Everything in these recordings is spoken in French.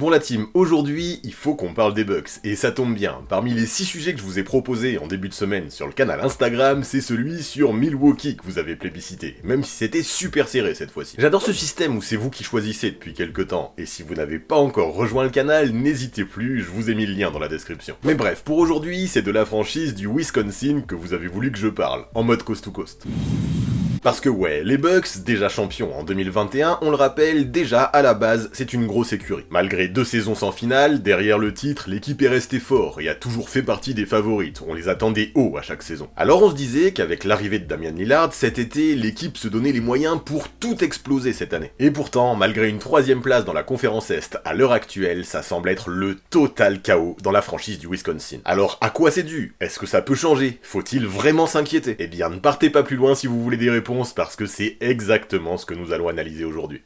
Bon la team, aujourd'hui, il faut qu'on parle des Bucks, et ça tombe bien. Parmi les 6 sujets que je vous ai proposés en début de semaine sur le canal Instagram, c'est celui sur Milwaukee que vous avez plébiscité, même si c'était super serré cette fois-ci. J'adore ce système où c'est vous qui choisissez depuis quelques temps, et si vous n'avez pas encore rejoint le canal, n'hésitez plus, je vous ai mis le lien dans la description. Mais bref, pour aujourd'hui, c'est de la franchise du Wisconsin que vous avez voulu que je parle, en mode coast to coast. Parce que ouais, les Bucks, déjà champions en 2021, on le rappelle, déjà à la base, c'est une grosse écurie. Malgré 2 saisons sans finale, derrière le titre, l'équipe est restée fort et a toujours fait partie des favorites, on les attendait haut à chaque saison. Alors on se disait qu'avec l'arrivée de Damian Lillard, cet été, l'équipe se donnait les moyens pour tout exploser cette année. Et pourtant, malgré une 3ème place dans la conférence Est, à l'heure actuelle, ça semble être le total chaos dans la franchise du Wisconsin. Alors à quoi c'est dû? Est-ce que ça peut changer? Faut-il vraiment s'inquiéter? Eh bien, ne partez pas plus loin si vous voulez des réponses, parce que c'est exactement ce que nous allons analyser aujourd'hui.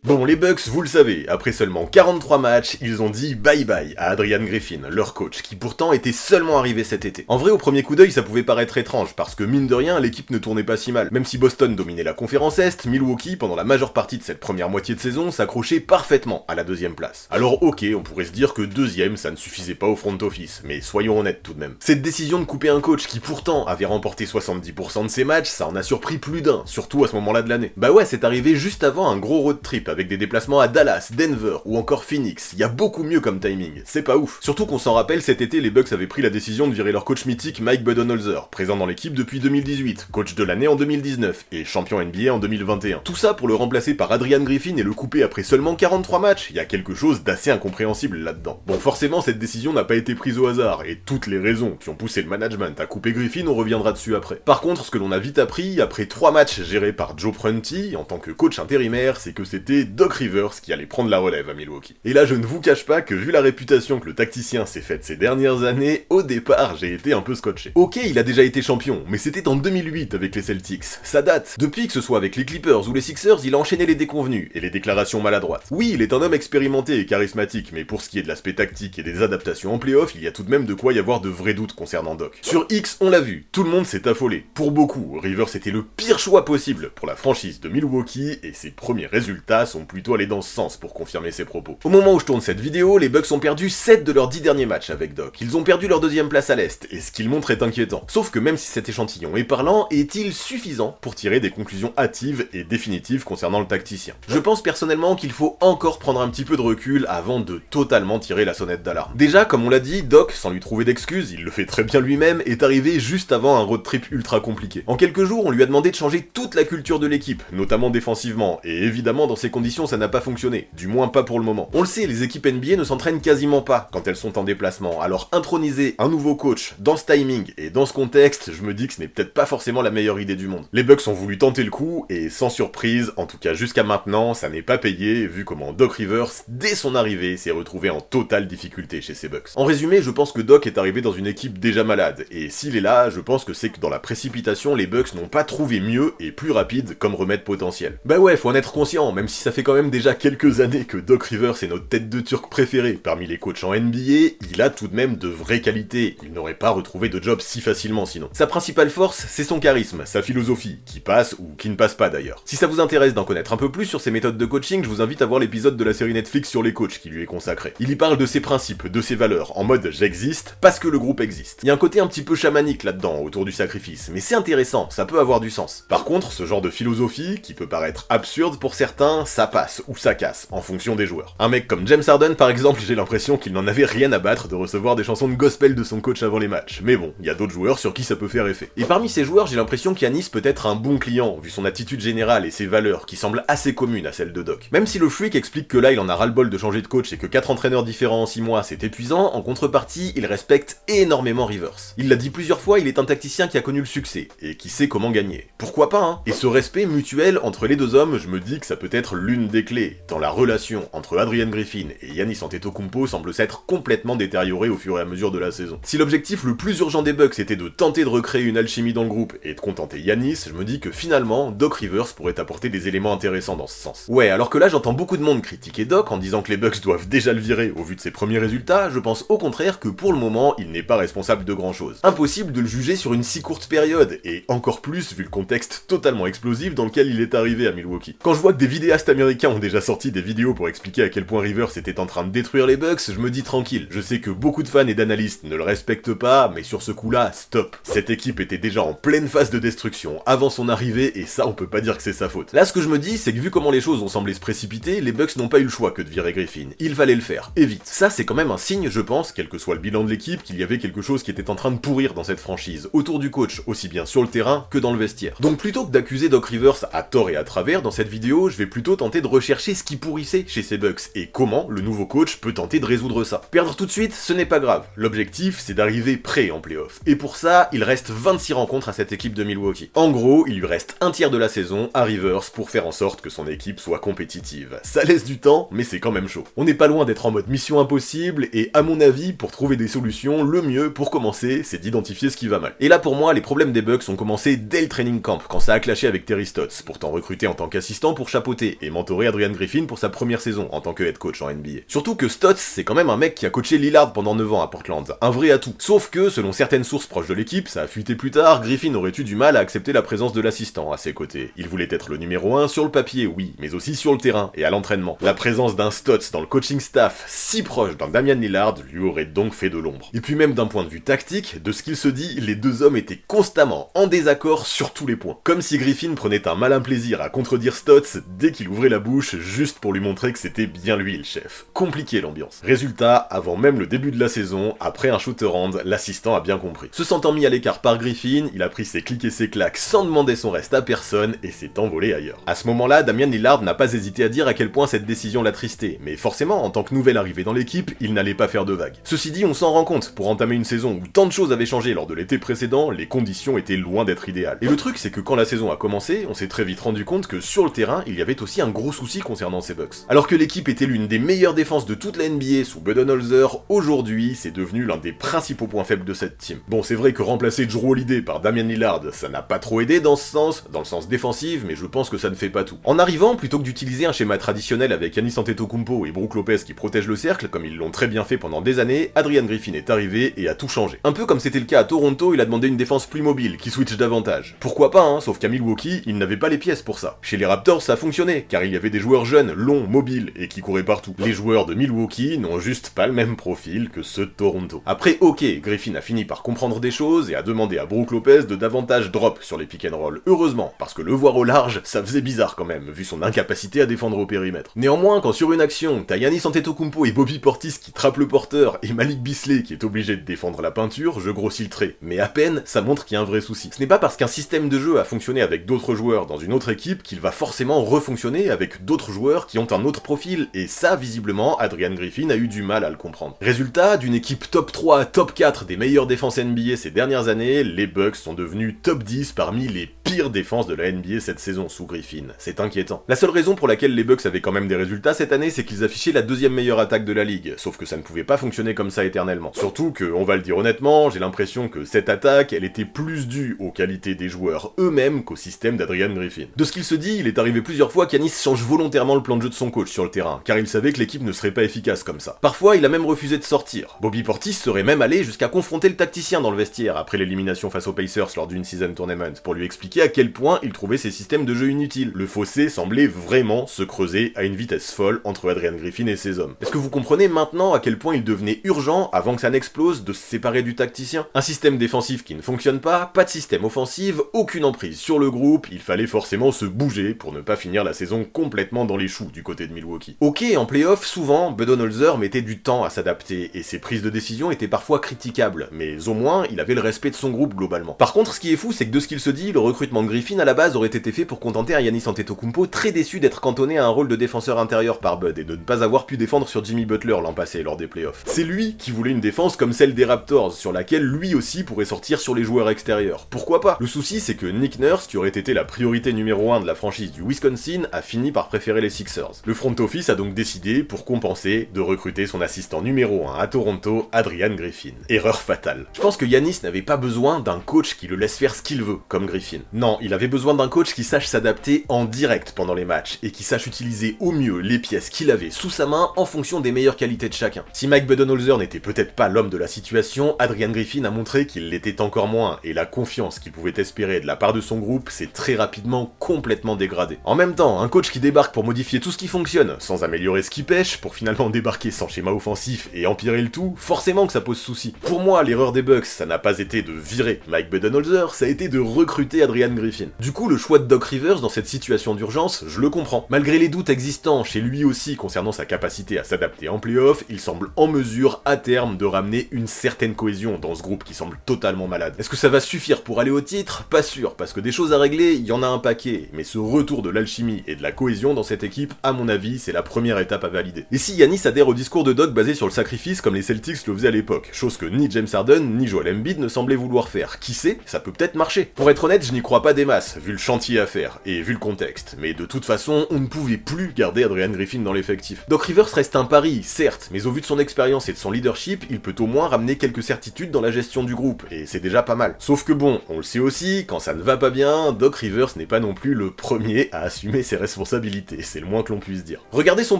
Bon, les Bucks, vous le savez, après seulement 43 matchs, ils ont dit bye-bye à Adrian Griffin, leur coach, qui pourtant était seulement arrivé cet été. En vrai, au premier coup d'œil, ça pouvait paraître étrange, parce que mine de rien, l'équipe ne tournait pas si mal. Même si Boston dominait la conférence Est, Milwaukee, pendant la majeure partie de cette première moitié de saison, s'accrochait parfaitement à la 2ème place. Alors ok, on pourrait se dire que 2ème, ça ne suffisait pas au front office, mais soyons honnêtes tout de même. Cette décision de couper un coach qui pourtant avait remporté 70% de ses matchs, ça en a surpris plus d'un, surtout à ce moment-là de l'année. Bah ouais, c'est arrivé juste avant un gros road trip, avec des déplacements à Dallas, Denver ou encore Phoenix. Il y a beaucoup mieux comme timing, c'est pas ouf. Surtout qu'on s'en rappelle, cet été les Bucks avaient pris la décision de virer leur coach mythique Mike Budenholzer, présent dans l'équipe depuis 2018, coach de l'année en 2019 et champion NBA en 2021. Tout ça pour le remplacer par Adrian Griffin et le couper après seulement 43 matchs. Il y a quelque chose d'assez incompréhensible là-dedans. Bon, forcément cette décision n'a pas été prise au hasard, et toutes les raisons qui ont poussé le management à couper Griffin, on reviendra dessus après. Par contre, ce que l'on a vite appris, après 3 matchs gérés par Joe Prunty, en tant que coach intérimaire, c'est que c'était Doc Rivers qui allait prendre la relève à Milwaukee. Et là, je ne vous cache pas que vu la réputation que le tacticien s'est faite ces dernières années, au départ, j'ai été un peu scotché. Ok, il a déjà été champion, mais c'était en 2008 avec les Celtics. Ça date. Depuis que ce soit avec les Clippers ou les Sixers, il a enchaîné les déconvenus et les déclarations maladroites. Oui, il est un homme expérimenté et charismatique, mais pour ce qui est de l'aspect tactique et des adaptations en playoff, il y a tout de même de quoi y avoir de vrais doutes concernant Doc. Sur X, on l'a vu, tout le monde s'est affolé. Pour beaucoup, Rivers était le pire choix possible pour la franchise de Milwaukee, et ses premiers résultats sont plutôt allés dans ce sens pour confirmer ses propos. Au moment où je tourne cette vidéo, les Bucks ont perdu 7 de leurs 10 derniers matchs avec Doc. Ils ont perdu leur 2ème place à l'Est, et ce qu'ils montrent est inquiétant. Sauf que même si cet échantillon est parlant, est-il suffisant pour tirer des conclusions hâtives et définitives concernant le tacticien? Je pense personnellement qu'il faut encore prendre un petit peu de recul avant de totalement tirer la sonnette d'alarme. Déjà, comme on l'a dit, Doc, sans lui trouver d'excuses, il le fait très bien lui-même, est arrivé juste avant un road trip ultra compliqué. En quelques jours, on lui a demandé de changer toute la culture de l'équipe, notamment défensivement, et évidemment dans ces conditions ça n'a pas fonctionné, du moins pas pour le moment. On le sait, les équipes NBA ne s'entraînent quasiment pas quand elles sont en déplacement, alors introniser un nouveau coach dans ce timing et dans ce contexte, je me dis que ce n'est peut-être pas forcément la meilleure idée du monde. Les Bucks ont voulu tenter le coup, et sans surprise, en tout cas jusqu'à maintenant, ça n'est pas payé, vu comment Doc Rivers, dès son arrivée, s'est retrouvé en totale difficulté chez ses Bucks. En résumé, je pense que Doc est arrivé dans une équipe déjà malade, et s'il est là, je pense que c'est que dans la précipitation, les Bucks n'ont pas trouvé mieux et plus rapide comme remède potentiel. Bah ouais, faut en être conscient, même si ça fait quand même déjà quelques années que Doc Rivers est notre tête de turc préféré parmi les coachs en NBA, il a tout de même de vraies qualités, il n'aurait pas retrouvé de job si facilement sinon. Sa principale force, c'est son charisme, sa philosophie, qui passe ou qui ne passe pas d'ailleurs. Si ça vous intéresse d'en connaître un peu plus sur ses méthodes de coaching, je vous invite à voir l'épisode de la série Netflix sur les coachs qui lui est consacré. Il y parle de ses principes, de ses valeurs, en mode j'existe parce que le groupe existe. Il y a un côté un petit peu chamanique là-dedans, autour du sacrifice, mais c'est intéressant, ça peut avoir du sens. Par contre, ce genre de philosophie, qui peut paraître absurde pour certains, ça passe ou ça casse, en fonction des joueurs. Un mec comme James Harden par exemple, j'ai l'impression qu'il n'en avait rien à battre de recevoir des chansons de gospel de son coach avant les matchs, mais bon, il y a d'autres joueurs sur qui ça peut faire effet. Et parmi ces joueurs, j'ai l'impression qu'Yanis peut être un bon client, vu son attitude générale et ses valeurs, qui semblent assez communes à celles de Doc. Même si le freak explique que là il en a ras-le-bol de changer de coach et que 4 entraîneurs différents en 6 mois c'est épuisant, en contrepartie, il respecte énormément Rivers. Il l'a dit plusieurs fois, il est un tacticien qui a connu le succès, et qui sait comment gagner. Pourquoi pas, hein? Et ce respect mutuel entre les deux hommes, je me dis que ça peut être l'une des clés, tant la relation entre Adrian Griffin et Giannis Antetokounmpo semble s'être complètement détériorée au fur et à mesure de la saison. Si l'objectif le plus urgent des Bucks était de tenter de recréer une alchimie dans le groupe et de contenter Giannis, je me dis que finalement, Doc Rivers pourrait apporter des éléments intéressants dans ce sens. Ouais, alors que là j'entends beaucoup de monde critiquer Doc en disant que les Bucks doivent déjà le virer au vu de ses premiers résultats, je pense au contraire que pour le moment, il n'est pas responsable de grand chose. Impossible de le juger sur une si courte période, et encore plus vu le contexte totalement explosif dans lequel il est arrivé à Milwaukee. Quand je vois que des vidéastes américains ont déjà sorti des vidéos pour expliquer à quel point Rivers était en train de détruire les Bucks, je me dis tranquille. Je sais que beaucoup de fans et d'analystes ne le respectent pas, mais sur ce coup-là, stop. Cette équipe était déjà en pleine phase de destruction avant son arrivée, et ça on peut pas dire que c'est sa faute. Là ce que je me dis, c'est que vu comment les choses ont semblé se précipiter, les Bucks n'ont pas eu le choix que de virer Griffin. Il fallait le faire, et vite. Ça c'est quand même un signe, je pense, quel que soit le bilan de l'équipe, qu'il y avait quelque chose qui était en train de pourrir dans cette franchise, autour du coach, aussi bien sur le terrain que dans le vestiaire. Donc plutôt que d'accuser Doc Rivers à tort et à travers dans cette vidéo, je vais plutôt tenter de rechercher ce qui pourrissait chez ces Bucks, et comment le nouveau coach peut tenter de résoudre ça. Perdre tout de suite, ce n'est pas grave. L'objectif, c'est d'arriver prêt en playoff. Et pour ça, il reste 26 rencontres à cette équipe de Milwaukee. En gros, il lui reste un tiers de la saison à Rivers pour faire en sorte que son équipe soit compétitive. Ça laisse du temps, mais c'est quand même chaud. On n'est pas loin d'être en mode mission impossible, et à mon avis, pour trouver des solutions, le mieux pour commencer, c'est d'identifier ce qui va mal. Et là pour moi, les problèmes des Bucks ont commencé dès le training camp, quand ça a clashé avec Terry Stotts, pourtant recruté en tant qu'assistant pour chapeauter et mentorer Adrian Griffin pour sa première saison en tant que head coach en NBA. Surtout que Stotts, c'est quand même un mec qui a coaché Lillard pendant 9 ans à Portland, un vrai atout. Sauf que, selon certaines sources proches de l'équipe, ça a fuité plus tard, Griffin aurait eu du mal à accepter la présence de l'assistant à ses côtés. Il voulait être le numéro 1 sur le papier, oui, mais aussi sur le terrain et à l'entraînement. La présence d'un Stotts dans le coaching staff si proche d'un Damian Lillard lui aurait donc fait de l'ombre. Et puis même d'un point de vue tactique, de ce qu'il se dit, les deux hommes étaient constamment en désaccord sur tous les points. Comme si Griffin prenait un malin plaisir à contredire Stotts dès qu'il ouvrait la bouche juste pour lui montrer que c'était bien lui le chef. Compliqué l'ambiance. Résultat, avant même le début de la saison, après un shoot-around, l'assistant a bien compris. Se sentant mis à l'écart par Griffin, il a pris ses clics et ses claques sans demander son reste à personne et s'est envolé ailleurs. À ce moment-là, Damian Lillard n'a pas hésité à dire à quel point cette décision l'attristait, mais forcément, en tant que nouvelle arrivée dans l'équipe, il n'allait pas faire de vagues. Ceci dit, on s'en rend compte, pour entamer une saison où tant de choses avaient changé lors de l'été précédent, les conditions étaient loin d'être idéales. Et le truc, c'est que quand la saison a commencé, on s'est très vite rendu compte que sur le terrain, il y avait aussi un gros souci concernant ces Bucks. Alors que l'équipe était l'une des meilleures défenses de toute la NBA sous Budenholzer, aujourd'hui, c'est devenu l'un des principaux points faibles de cette team. Bon, c'est vrai que remplacer Jrue Holiday par Damian Lillard, ça n'a pas trop aidé dans ce sens, dans le sens défensif, mais je pense que ça ne fait pas tout. En arrivant, plutôt que d'utiliser un schéma traditionnel avec Giannis Antetokounmpo et Brook Lopez qui protègent le cercle, comme ils l'ont très bien fait pendant des années, Adrian Griffin est arrivé et a tout changé. Un peu comme c'était le cas à Toronto, il a demandé une défense plus mobile, qui switch davantage. Pourquoi pas, hein, sauf qu'à Milwaukee, il n'avait pas les pièces pour ça. Chez les Raptors, ça fonctionnait, car il y avait des joueurs jeunes, longs, mobiles, et qui couraient partout. Les joueurs de Milwaukee n'ont juste pas le même profil que ceux de Toronto. Après, ok, Griffin a fini par comprendre des choses et a demandé à Brook Lopez de davantage drop sur les pick and roll. Heureusement, parce que le voir au large, ça faisait bizarre quand même, vu son incapacité à défendre au périmètre. Néanmoins, quand sur une action, t'as Giannis Antetokounmpo et Bobby Portis qui trappent le porteur et Malik Beasley qui est obligé de défendre la peinture, je grossis le trait. Mais à peine, ça montre qu'il y a un vrai souci. Ce n'est pas parce qu'un système de jeu a fonctionné avec d'autres joueurs dans une autre équipe qu'il va forcément refonctionner avec d'autres joueurs qui ont un autre profil, et ça, visiblement, Adrian Griffin a eu du mal à le comprendre. Résultat, d'une équipe top 3 à top 4 des meilleures défenses NBA ces dernières années, les Bucks sont devenus top 10 parmi les pires défenses de la NBA cette saison sous Griffin. C'est inquiétant. La seule raison pour laquelle les Bucks avaient quand même des résultats cette année, c'est qu'ils affichaient la deuxième meilleure attaque de la ligue, sauf que ça ne pouvait pas fonctionner comme ça éternellement. Surtout que, on va le dire honnêtement, j'ai l'impression que cette attaque, elle était plus due aux qualités des joueurs eux-mêmes qu'au système d'Adrian Griffin. De ce qu'il se dit, il est arrivé plusieurs fois qu'Giannis change volontairement le plan de jeu de son coach sur le terrain, car il savait que l'équipe ne serait pas efficace comme ça. Parfois, il a même refusé de sortir. Bobby Portis serait même allé jusqu'à confronter le tacticien dans le vestiaire après l'élimination face aux Pacers lors d'une season tournament, pour lui expliquer à quel point il trouvait ses systèmes de jeu inutiles. Le fossé semblait vraiment se creuser à une vitesse folle entre Adrian Griffin et ses hommes. Est-ce que vous comprenez maintenant à quel point il devenait urgent, avant que ça n'explose, de se séparer du tacticien? Un système défensif qui ne fonctionne pas de système offensif, aucune emprise sur le groupe, il fallait forcément se bouger pour ne pas finir la saison complètement dans les choux du côté de Milwaukee. Ok, en playoff, souvent, Budenholzer mettait du temps à s'adapter, et ses prises de décision étaient parfois critiquables, mais au moins, il avait le respect de son groupe globalement. Par contre, ce qui est fou, c'est que de ce qu'il se dit, le recrutement de Griffin à la base aurait été fait pour contenter un Giannis Antetokounmpo très déçu d'être cantonné à un rôle de défenseur intérieur par Bud, et de ne pas avoir pu défendre sur Jimmy Butler l'an passé lors des playoffs. C'est lui qui voulait une défense comme celle des Raptors, sur laquelle lui aussi pourrait sortir sur les joueurs extérieurs. Pourquoi pas? Le souci, c'est que Nick Nurse, qui aurait été la priorité numéro 1 de la franchise du Wisconsin, a finit par préférer les Sixers. Le front office a donc décidé, pour compenser, de recruter son assistant numéro 1 à Toronto, Adrian Griffin. Erreur fatale. Je pense que Giannis n'avait pas besoin d'un coach qui le laisse faire ce qu'il veut, comme Griffin. Non, il avait besoin d'un coach qui sache s'adapter en direct pendant les matchs, et qui sache utiliser au mieux les pièces qu'il avait sous sa main en fonction des meilleures qualités de chacun. Si Mike Budenholzer n'était peut-être pas l'homme de la situation, Adrian Griffin a montré qu'il l'était encore moins, et la confiance qu'il pouvait espérer de la part de son groupe s'est très rapidement complètement dégradée. En même temps, un coach qui débarque pour modifier tout ce qui fonctionne, sans améliorer ce qui pêche, pour finalement débarquer sans schéma offensif et empirer le tout, forcément que ça pose souci. Pour moi, l'erreur des Bucks, ça n'a pas été de virer Mike Budenholzer, ça a été de recruter Adrian Griffin. Du coup, le choix de Doc Rivers dans cette situation d'urgence, je le comprends. Malgré les doutes existants chez lui aussi concernant sa capacité à s'adapter en playoff, il semble en mesure, à terme, de ramener une certaine cohésion dans ce groupe qui semble totalement malade. Est-ce que ça va suffire pour aller au titre? Pas sûr, parce que des choses à régler, il y en a un paquet, mais ce retour de l'alchimie et de la cohésion dans cette équipe, à mon avis, c'est la première étape à valider. Et si Giannis adhère au discours de Doc basé sur le sacrifice comme les Celtics le faisaient à l'époque, chose que ni James Harden ni Joel Embiid ne semblaient vouloir faire, qui sait, ça peut peut-être marcher. Pour être honnête, je n'y crois pas des masses, vu le chantier à faire, et vu le contexte, mais de toute façon, on ne pouvait plus garder Adrian Griffin dans l'effectif. Doc Rivers reste un pari, certes, mais au vu de son expérience et de son leadership, il peut au moins ramener quelques certitudes dans la gestion du groupe, et c'est déjà pas mal. Sauf que bon, on le sait aussi, quand ça ne va pas bien, Doc Rivers n'est pas non plus le premier à assumer ses responsabilités, c'est le moins que l'on puisse dire. Regardez son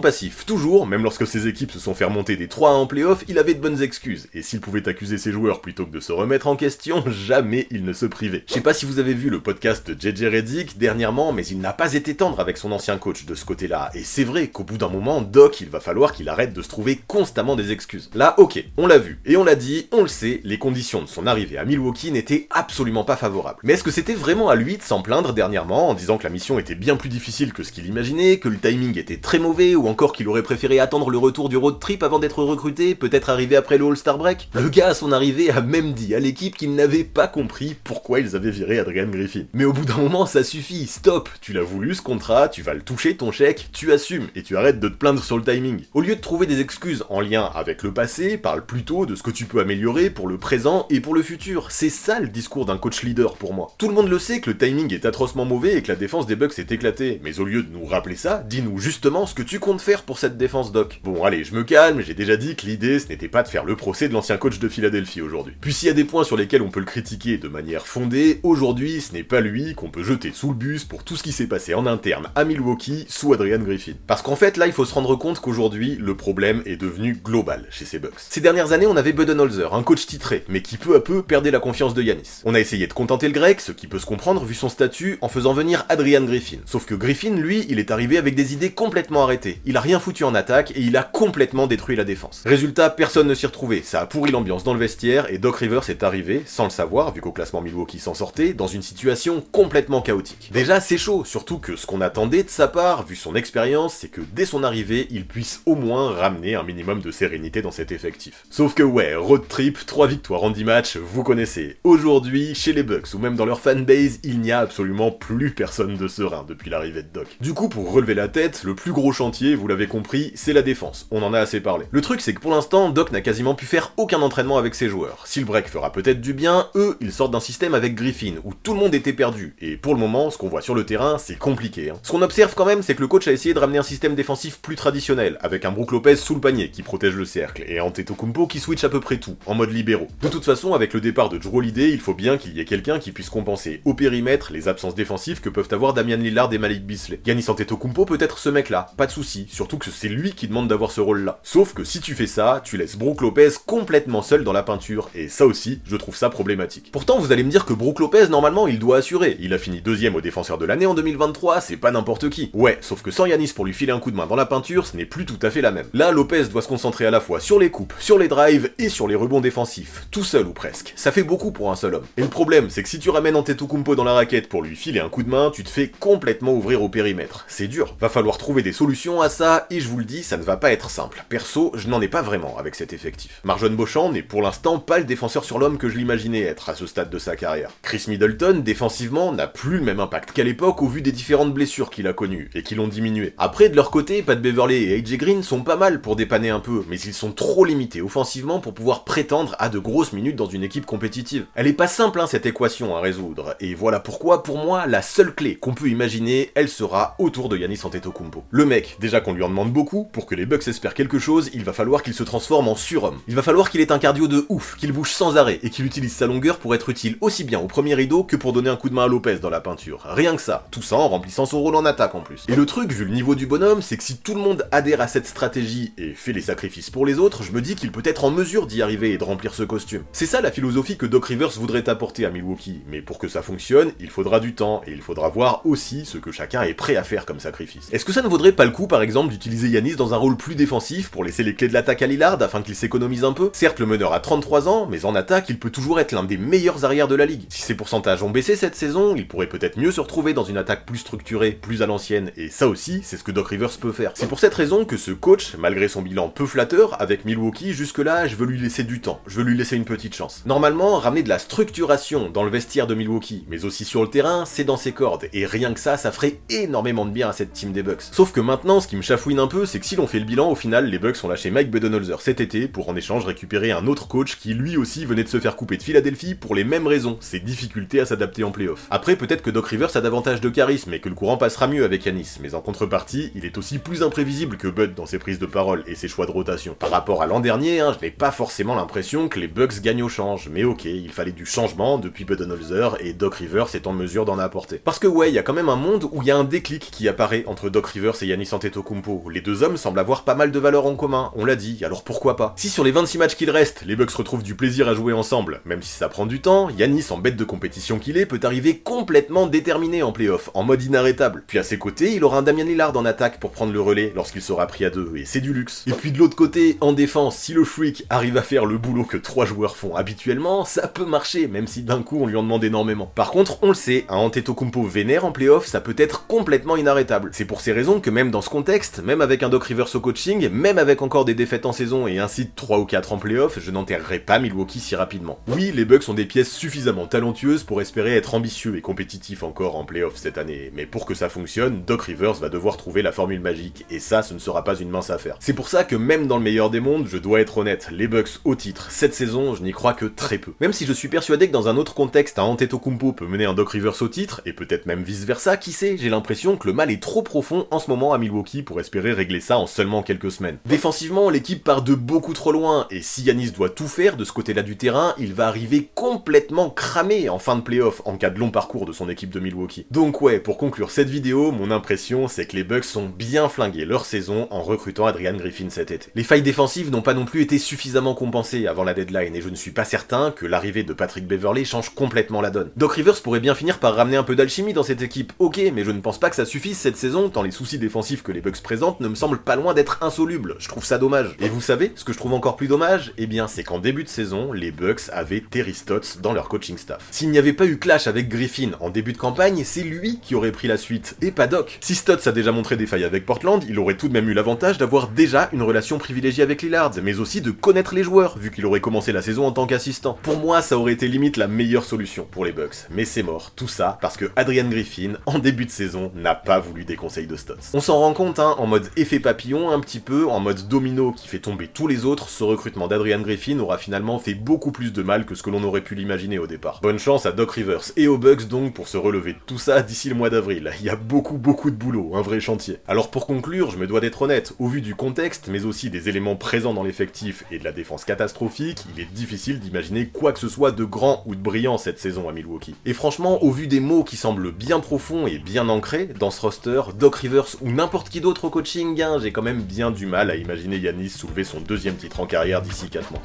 passif, toujours, même lorsque ses équipes se sont fait remonter des 3 en playoff, il avait de bonnes excuses, et s'il pouvait accuser ses joueurs plutôt que de se remettre en question, jamais il ne se privait. Je sais pas si vous avez vu le podcast de JJ Redick dernièrement, mais il n'a pas été tendre avec son ancien coach de ce côté-là, et c'est vrai qu'au bout d'un moment, Doc, il va falloir qu'il arrête de se trouver constamment des excuses. Là, ok, on l'a vu, et on l'a dit, on le sait, les conditions de son arrivée à Milwaukee n'étaient absolument pas favorables. Mais est-ce que c'était vraiment à lui de s'en plaindre dernièrement, en disant que la mission était bien plus difficile que ce qu'il imaginait, que le timing était très mauvais, ou encore qu'il aurait préféré attendre le retour du road trip avant d'être recruté, peut-être arriver après le All-Star Break? Le gars, à son arrivée, a même dit à l'équipe qu'il n'avait pas compris pourquoi ils avaient viré Adrian Griffin. Mais au bout d'un moment, ça suffit, stop, tu l'as voulu ce contrat, tu vas le toucher ton chèque, tu assumes, et tu arrêtes de te plaindre sur le timing. Au lieu de trouver des excuses en lien avec le passé, parle plutôt de ce que tu peux améliorer pour le présent et pour le futur. C'est ça le discours d'un coach leader pour moi. Tout le monde le sait que le timing est atrocement mauvais et que la défense des Bucks est éclatée, mais au lieu de nous rappeler ça, dis-nous justement ce que tu comptes faire pour cette défense, Doc. Bon allez, je me calme, j'ai déjà dit que l'idée ce n'était pas de faire le procès de l'ancien coach de Philadelphie aujourd'hui. Puis s'il y a des points sur lesquels on peut le critiquer de manière fondée, aujourd'hui ce n'est pas lui qu'on peut jeter sous le bus pour tout ce qui s'est passé en interne à Milwaukee sous Adrian Griffin. Parce qu'en fait là il faut se rendre compte qu'aujourd'hui le problème est devenu global chez ces Bucks. Ces dernières années on avait Budenholzer, un coach titré, mais qui peu à peu perdait la confiance de Giannis. On a essayé de contenter le grec, ce qui peut se comprendre vu son statut, en faisant venir Adrian Griffin. Sauf que Griffin, lui, il est arrivé avec des idées complètement arrêtées. Il a rien foutu en attaque et il a complètement détruit la défense. Résultat, personne ne s'y retrouvait, ça a pourri l'ambiance dans le vestiaire et Doc Rivers est arrivé, sans le savoir, vu qu'au classement Milwaukee s'en sortait, dans une situation complètement chaotique. Déjà c'est chaud, surtout que ce qu'on attendait de sa part, vu son expérience, c'est que dès son arrivée, il puisse au moins ramener un minimum de sérénité dans cet effectif. Sauf que ouais, road trip, 3 victoires en 10 matchs, vous connaissez. Aujourd'hui, chez les Bucks, ou même dans leur fanbase, il n'y a absolument plus personne de serein depuis l'arrivée de Doc. Du coup, pour relever la tête, le plus gros chantier, vous l'avez compris, c'est la défense. On en a assez parlé. Le truc, c'est que pour l'instant, Doc n'a quasiment pu faire aucun entraînement avec ses joueurs. Si le break fera peut-être du bien, eux, ils sortent d'un système avec Griffin, où tout le monde était perdu. Et pour le moment, ce qu'on voit sur le terrain, c'est compliqué. Ce qu'on observe quand même, c'est que le coach a essayé de ramener un système défensif plus traditionnel, avec un Brook Lopez sous le panier qui protège le cercle, et Antetokounmpo qui switch à peu près tout, en mode libéraux. De toute façon, avec le départ de Jrue Holiday, il faut bien qu'il y ait quelqu'un qui puisse compenser au périmètre les absences défensives que peuvent avoir Damian Lillard et Malik Beasley. Giannis Antetokounmpo peut être ce mec-là, pas de souci, surtout que c'est lui qui demande d'avoir ce rôle-là. Sauf que si tu fais ça, tu laisses Brook Lopez complètement seul dans la peinture, et ça aussi, je trouve ça problématique. Pourtant, vous allez me dire que Brook Lopez, normalement, il doit assurer. Il a fini 2e au défenseur de l'année en 2023, c'est pas n'importe qui. Ouais, sauf que sans Giannis pour lui filer un coup de main dans la peinture, ce n'est plus tout à fait la même. Là, Lopez doit se concentrer à la fois sur les coupes, sur les drives et sur les rebonds défensifs, tout seul ou presque. Ça fait beaucoup pour un seul homme. Et le problème, c'est que si tu ramènes Antetokounmpo dans la raquette pour lui filer un coup de main, tu te fais complètement ouvrir au périmètre. C'est dur. Va falloir trouver des solutions à ça, et je vous le dis, ça ne va pas être simple. Perso, je n'en ai pas vraiment avec cet effectif. Marjon Beauchamp n'est pour l'instant pas le défenseur sur l'homme que je l'imaginais être à ce stade de sa carrière. Chris Middleton, défensivement, n'a plus le même impact qu'à l'époque au vu des différentes blessures qu'il a connues, et qui l'ont diminué. Après, de leur côté, Pat Beverley et AJ Green sont pas mal pour dépanner un peu, mais ils sont trop limités offensivement pour pouvoir prétendre à de grosses minutes dans une équipe compétitive. Elle est pas simple, cette équation à résoudre, et voilà pourquoi, pour moi, la seule clé qu'on peut imaginer, elle sera tournera autour de Giannis Antetokounmpo. Le mec, déjà qu'on lui en demande beaucoup, pour que les Bucks espèrent quelque chose, il va falloir qu'il se transforme en surhomme. Il va falloir qu'il ait un cardio de ouf, qu'il bouge sans arrêt, et qu'il utilise sa longueur pour être utile aussi bien au premier rideau que pour donner un coup de main à Lopez dans la peinture. Rien que ça, tout ça en remplissant son rôle en attaque en plus. Et le truc, vu le niveau du bonhomme, c'est que si tout le monde adhère à cette stratégie et fait les sacrifices pour les autres, je me dis qu'il peut être en mesure d'y arriver et de remplir ce costume. C'est ça la philosophie que Doc Rivers voudrait apporter à Milwaukee, mais pour que ça fonctionne, il faudra du temps, et il faudra voir aussi ce que chacun est prêt à faire comme sacrifice. Est-ce que ça ne vaudrait pas le coup par exemple d'utiliser Giannis dans un rôle plus défensif pour laisser les clés de l'attaque à Lillard afin qu'il s'économise un peu? Certes, le meneur a 33 ans, mais en attaque, il peut toujours être l'un des meilleurs arrières de la ligue. Si ses pourcentages ont baissé cette saison, il pourrait peut-être mieux se retrouver dans une attaque plus structurée, plus à l'ancienne, et ça aussi, c'est ce que Doc Rivers peut faire. C'est pour cette raison que ce coach, malgré son bilan peu flatteur, avec Milwaukee, jusque-là, je veux lui laisser du temps, je veux lui laisser une petite chance. Normalement, ramener de la structuration dans le vestiaire de Milwaukee, mais aussi sur le terrain, c'est dans ses cordes, et rien que ça ferait énormément de bien à cette team des Bucks. Sauf que maintenant, ce qui me chafouine un peu, c'est que si l'on fait le bilan, au final, les Bucks ont lâché Mike Budenholzer cet été pour en échange récupérer un autre coach qui lui aussi venait de se faire couper de Philadelphie pour les mêmes raisons, ses difficultés à s'adapter en playoff. Après, peut-être que Doc Rivers a davantage de charisme et que le courant passera mieux avec Giannis, mais en contrepartie, il est aussi plus imprévisible que Bud dans ses prises de parole et ses choix de rotation. Par rapport à l'an dernier, je n'ai pas forcément l'impression que les Bucks gagnent au change, mais ok, il fallait du changement depuis Budenholzer et Doc Rivers est en mesure d'en apporter. Parce que ouais, il y a quand même un monde où il y a un déclic qui apparaît entre Doc Rivers et Giannis Antetokounmpo. Les deux hommes semblent avoir pas mal de valeurs en commun, on l'a dit, alors pourquoi pas? Si sur les 26 matchs qu'il reste, les Bucks retrouvent du plaisir à jouer ensemble, même si ça prend du temps, Giannis, en bête de compétition qu'il est, peut arriver complètement déterminé en playoff, en mode inarrêtable. Puis à ses côtés, il aura un Damian Lillard en attaque pour prendre le relais lorsqu'il sera pris à deux, et c'est du luxe. Et puis de l'autre côté, en défense, si le freak arrive à faire le boulot que 3 joueurs font habituellement, ça peut marcher, même si d'un coup on lui en demande énormément. Par contre, on le sait, un Antetokounmpo vénère en playoff, ça peut être complètement inarrêtable. C'est pour ces raisons que même dans ce contexte, même avec un Doc Rivers au coaching, même avec encore des défaites en saison et ainsi de 3 ou 4 en playoff, je n'enterrerai pas Milwaukee si rapidement. Oui, les Bucks ont des pièces suffisamment talentueuses pour espérer être ambitieux et compétitifs encore en playoff cette année, mais pour que ça fonctionne, Doc Rivers va devoir trouver la formule magique, et ça, ce ne sera pas une mince affaire. C'est pour ça que même dans le meilleur des mondes, je dois être honnête, les Bucks au titre, cette saison, je n'y crois que très peu. Même si je suis persuadé que dans un autre contexte, un Antetokounmpo peut mener un Doc Rivers au titre, et peut-être même vice versa, qui sait, j'ai l'impression que le mal est trop profond en ce moment à Milwaukee pour espérer régler ça en seulement quelques semaines. Défensivement, l'équipe part de beaucoup trop loin, et si Giannis doit tout faire de ce côté-là du terrain, il va arriver complètement cramé en fin de playoff en cas de long parcours de son équipe de Milwaukee. Donc ouais, pour conclure cette vidéo, mon impression c'est que les Bucks sont bien flingués leur saison en recrutant Adrian Griffin cet été. Les failles défensives n'ont pas non plus été suffisamment compensées avant la deadline, et je ne suis pas certain que l'arrivée de Patrick Beverley change complètement la donne. Doc Rivers pourrait bien finir par ramener un peu d'alchimie dans cette équipe, ok, mais je ne pense pas que ça suffise cette saison, tant les soucis défensifs que les Bucks présentent ne me semblent pas loin d'être insolubles, je trouve ça dommage. Et vous savez, ce que je trouve encore plus dommage, eh bien c'est qu'en début de saison, les Bucks avaient Terry Stotts dans leur coaching staff. S'il n'y avait pas eu clash avec Griffin en début de campagne, c'est lui qui aurait pris la suite, et pas Doc. Si Stotts a déjà montré des failles avec Portland, il aurait tout de même eu l'avantage d'avoir déjà une relation privilégiée avec Lillard, mais aussi de connaître les joueurs, vu qu'il aurait commencé la saison en tant qu'assistant. Pour moi, ça aurait été limite la meilleure solution pour les Bucks, mais c'est mort, tout ça parce que Adrian Griffin, en début de saison, n'a pas voulu des conseils de Stotts. On s'en rend compte, en mode effet papillon un petit peu, en mode domino qui fait tomber tous les autres, ce recrutement d'Adrian Griffin aura finalement fait beaucoup plus de mal que ce que l'on aurait pu l'imaginer au départ. Bonne chance à Doc Rivers et aux Bucks donc pour se relever de tout ça d'ici le mois d'avril. Il y a beaucoup de boulot, un vrai chantier. Alors pour conclure, je me dois d'être honnête, au vu du contexte, mais aussi des éléments présents dans l'effectif et de la défense catastrophique, il est difficile d'imaginer quoi que ce soit de grand ou de brillant cette saison à Milwaukee. Et franchement, au vu des mots qui semblent bien profonds et bien ancrés dans ce roster, Doc Rivers ou n'importe qui d'autre au coaching, j'ai quand même bien du mal à imaginer Giannis soulever son 2e titre en carrière d'ici 4 mois.